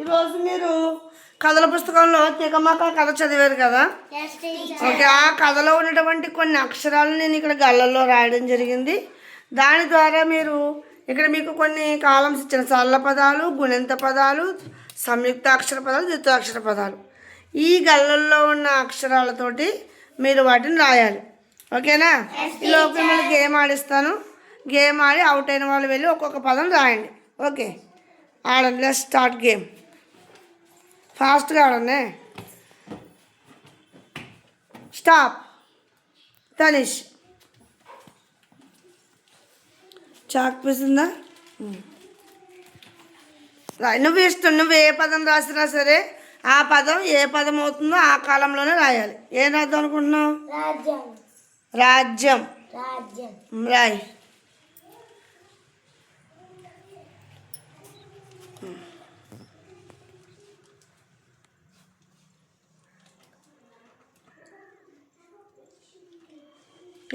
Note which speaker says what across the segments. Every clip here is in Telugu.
Speaker 1: ఈరోజు మీరు కథల పుస్తకంలో తికమక కథ చదివారు కదా. ఓకే, ఆ కథలో ఉన్నటువంటి కొన్ని అక్షరాలు నేను ఇక్కడ గళ్ళల్లో రాయడం జరిగింది. దాని ద్వారా మీరు ఇక్కడ మీకు కొన్ని కాలమ్స్ ఇచ్చిన సరళ పదాలు, గుణింత పదాలు, సంయుక్త అక్షర పదాలు, ద్వితీయాక్షర పదాలు. ఈ గళ్ళల్లో ఉన్న అక్షరాలతోటి మీరు వాటిని రాయాలి. ఓకేనా? ఈలోపు మిమ్మల్ని గేమ్ ఆడిస్తాను. గేమ్ ఆడి అవుట్ అయిన వాళ్ళు వెళ్ళి ఒక్కొక్క పదం రాయండి. ఓకే, ఆడండి. Let's start game. ఫాస్ట్గా ఆడండి. స్టాప్. తనిష్ చాక్ పీసిందా? నువ్వు ఇష్టం, నువ్వు ఏ పదం రాసినా సరే ఆ పదం ఏ పదం అవుతుందో ఆ కాలంలోనే రాయాలి. ఏం రాద్దాం అనుకుంటున్నావు? రాజ్యం. రాయ్.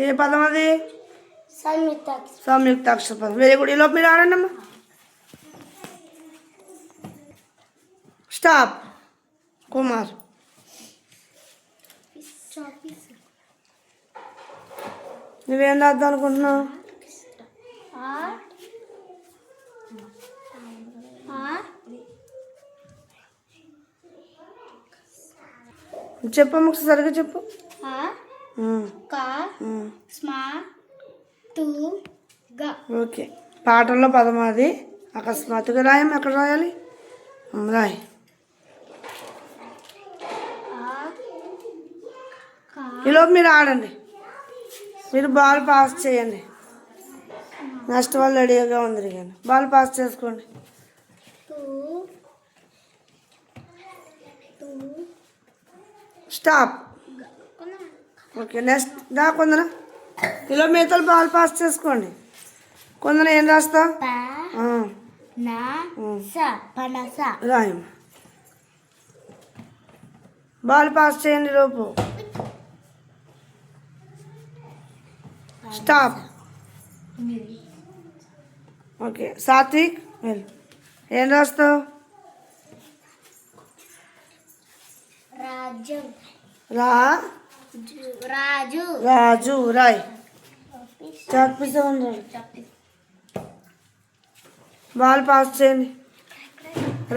Speaker 1: ఏ పదం అది? సంయుక్త అక్షర పదం. Very good. ఈలోపు మీరు ఆడండి అమ్మా. స్టాప్. కుమార్. నువ్వేం రాద్దాం అనుకుంటున్నావు? చెప్పమ్మా, సరిగ్గా చెప్పు. ఓకే, పాఠంలో పదం అది. అకస్మాత్తుగా రాయమ్మా. ఎక్కడ రాయాలి? రాయ్. ఈలోపు మీరు ఆడండి. మీరు బాల్ పాస్ చేయండి. నెక్స్ట్ వాళ్ళు రెడీగా ఉంది కానీ బాల్ పాస్ చేసుకోండి. స్టాప్. ఓకే, నెక్స్ట్ దా కొందన. ఇలా మిగతాలు బాల్ పాస్ చేసుకోండి. కొందన ఏం రాస్తావు? రాయమ్మ. బాల్ పాస్ చేయండి లోపు. స్టాప్. ఓకే, సాత్విక్ వెళ్ళు. ఏం రాస్తావు? రాజు. రాయ్. చాక్పీసండి. బాల్ పాస్ చేయండి.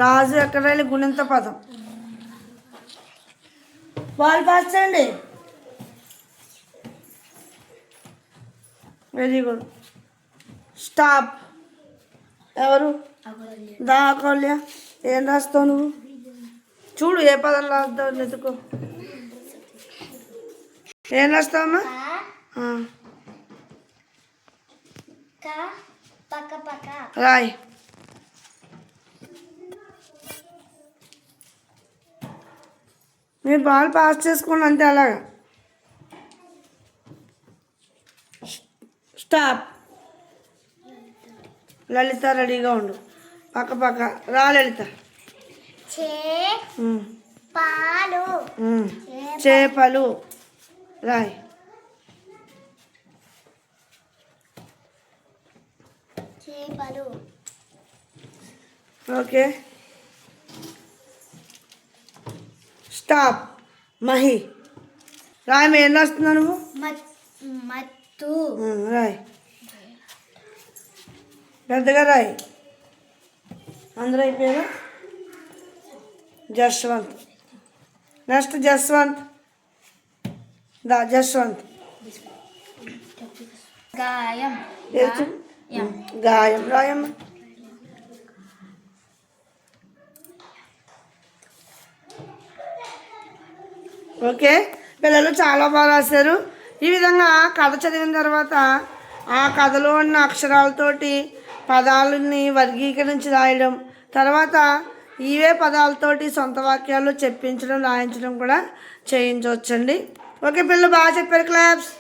Speaker 1: రాజు ఎక్కడ రాయాలి? గుణింత పదం. బాల్ పాస్ చేయండి. Very good. స్టాప్. ఎవరు? దా అకౌల్య. ఏం రాస్తావు నువ్వు? చూడు ఏ పదం రాస్తావు. వెతుకో. ఏం రాస్తావమ్మా? రాయ్. మీరు బాల్ పాస్ చేసుకోండి అంతే. అలాగా. స్టాప్. లలిత రెడీగా ఉండు. పక్క రా లలిత. చేపలు. రాయ్. Okay, stop. మహి. రాయ్. ఏం రాస్తున్నావు నువ్వు? రాయ్. పెద్దగా రాయ్. అందరూ అయిపోయారు. జస్వంత్. నెక్స్ట్ జస్వంత్. జస్వంత్. గాయం. రాయమ్మ. ఓకే, పిల్లలు చాలా బాగా రాశారు. ఈ విధంగా కథ చదివిన తర్వాత ఆ కథలో ఉన్న అక్షరాలతోటి పదాలని వర్గీకరించి రాయడం, తర్వాత ఇవే పదాలతోటి సొంత వాక్యాలు చెప్పించడం, రాయించడం కూడా చేయించవచ్చండి. ఓకే పిల్లలు, బాగా చెప్పారు. క్లాప్స్.